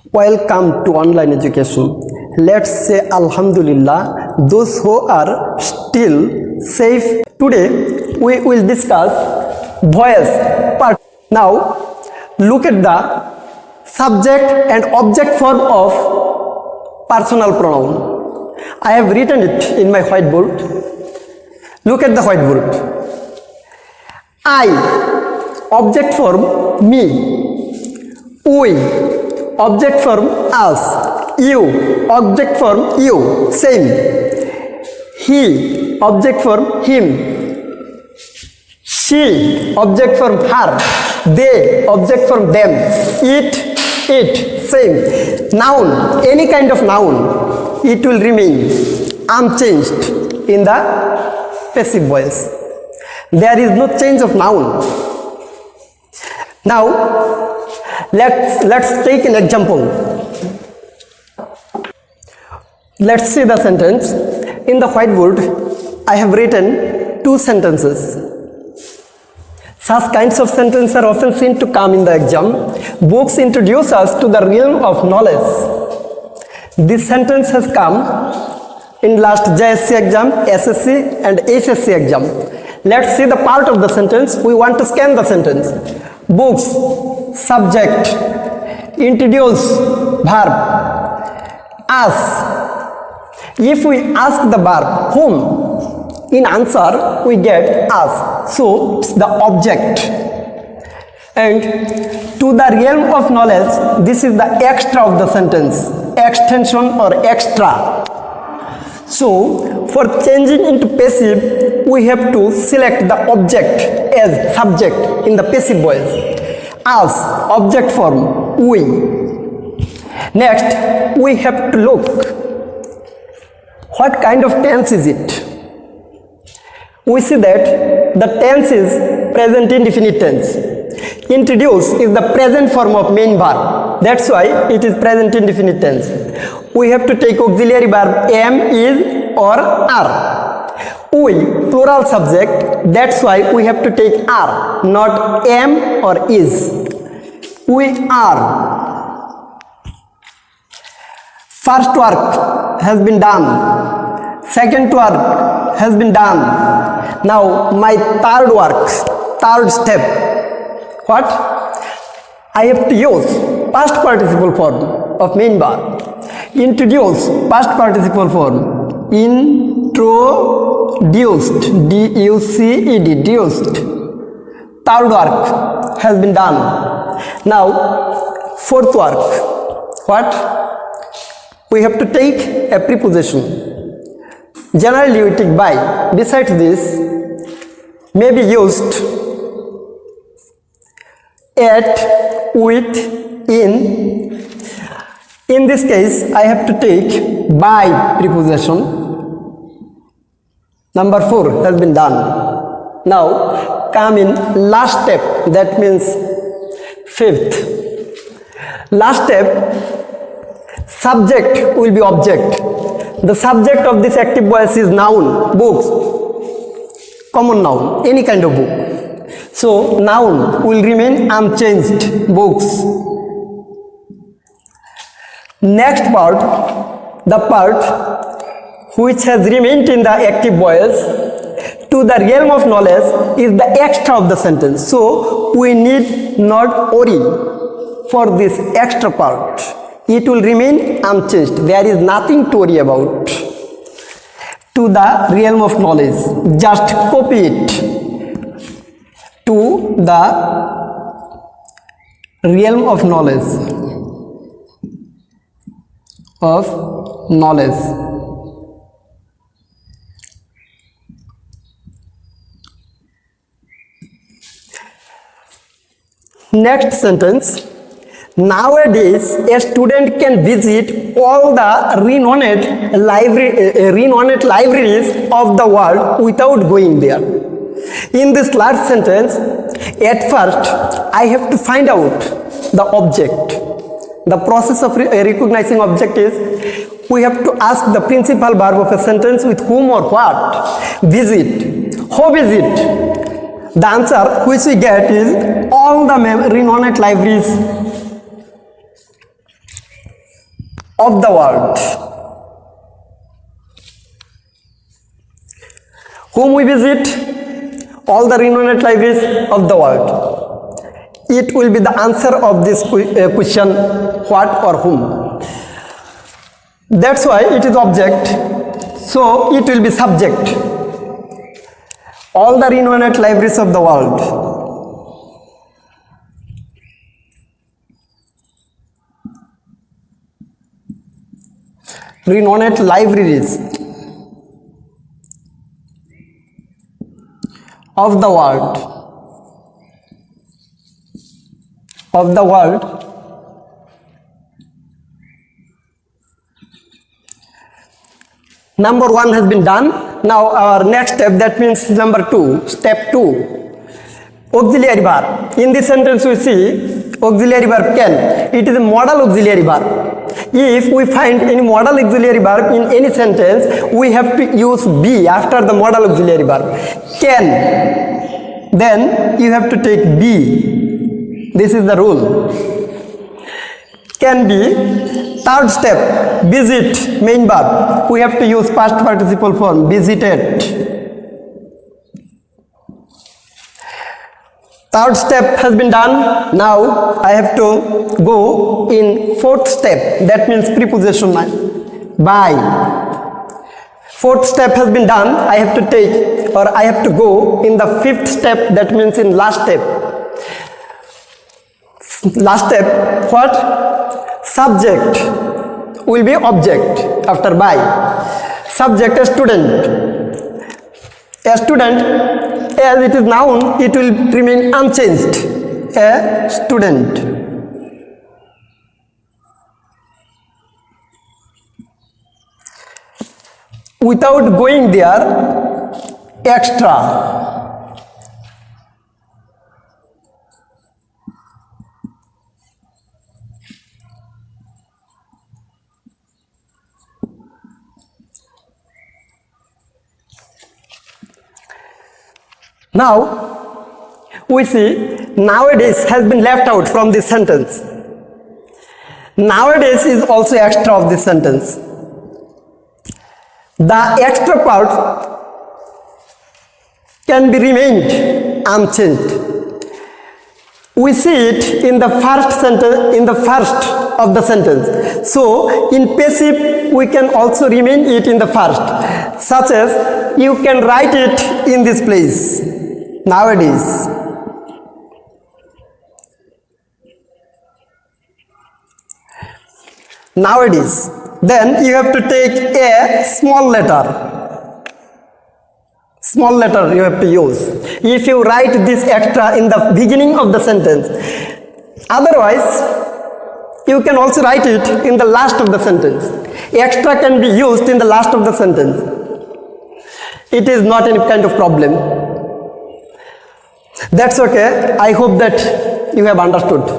Welcome to online education. Let's say Alhamdulillah, those who are still safe. Today we will discuss voice part. Now look at the subject and object form of personal pronoun. I have written it in my whiteboard. Look at the whiteboard. I, object form me. We, object form us. You, object form you, same. He, object form him. She, object form her. They, object form them. It, same. Noun, any kind of noun, it will remain unchanged in the passive voice. There is no change of noun. Now let's take an example. Let's see the sentence. In the whiteboard I have written two sentences. Such kinds of sentences are often seen to come in the exam. Books introduce us to the realm of knowledge. This sentence has come in last JSC exam, SSC and HSC exam. Let's see the part of the sentence. We want to scan the sentence. Books, subject, introduce, verb, us. If we ask the verb whom, in answer we get us. So it's the object. And to the realm of knowledge, this is the extra of the sentence, extension or extra. So for changing into passive, we have to select the object as subject in the passive voice. Us, object form we. Next, we have to look what kind of tense is it. We see that the tense is present indefinite tense. Introduce is the present form of main verb. That's why it is present indefinite tense. We have to take auxiliary verb am, is or are. We, plural subject, that's why we have to take are, not am or is. We are. First work has been done. Second work has been done. Now my third work, third step. What? I have to use past participle form of main verb. Introduce, past participle form. Introduced, D-U-C-E-D, deduced. Third work has been done. Now fourth work. What? We have to take a preposition. Generally we take by. Besides this, may be used at, with, in. In this case, I have to take by preposition. Number 4 has been done. Now come in last step, that means fifth. Last step, subject will be object. The subject of this active voice is noun, books, common noun, any kind of book. So noun will remain unchanged, books. Next part, the part which has remained in the active voice to the realm of knowledge is the extra of the sentence. So we need not worry for this extra part. It will remain unchanged. There is nothing to worry about. To the realm of knowledge, just copy it. To the realm of knowledge. Next sentence. Nowadays, a student can visit all the renowned libraries of the world without going there. In this last sentence, at first, I have to find out the object. The process of recognizing object is, we have to ask the principal verb of a sentence with whom or what. Visit. Who visit? The answer which we get is all the renowned libraries of the world. Whom we visit? All the renowned libraries of the world. It will be the answer of this question, what or whom. That's why it is object, so it will be subject. All the renowned libraries of the world. Renowned libraries of the world. Of the world. Number 1 has been done. Now our next step, that means number 2, step 2, auxiliary verb. In this sentence we see auxiliary verb can. It is a modal auxiliary verb. If we find any modal auxiliary verb in any sentence, we have to use be after the modal auxiliary verb. Can, then you have to take be. This is the rule. Can be. Third step, visit, main verb. We have to use past participle form, visited. Third step has been done. Now I have to go in fourth step, that means preposition by. Fourth step has been done. I have to take, or I have to go in the fifth step, that means in last step. Last step, what? Subject will be object after by. Subject, a student. A student, as it is noun, it will remain unchanged. A student. Without going there, extra. Now, we see nowadays has been left out from this sentence. Nowadays is also extra of this sentence. The extra part can be remained unchanged. We see it in the first sentence, in the first of the sentence. So, in passive, we can also remain it in the first, such as you can write it in this place. Nowadays. Nowadays. Then you have to take a small letter. Small letter you have to use. If you write this extra in the beginning of the sentence. Otherwise, you can also write it in the last of the sentence. Extra can be used in the last of the sentence. It is not any kind of problem. That's okay. I hope that you have understood.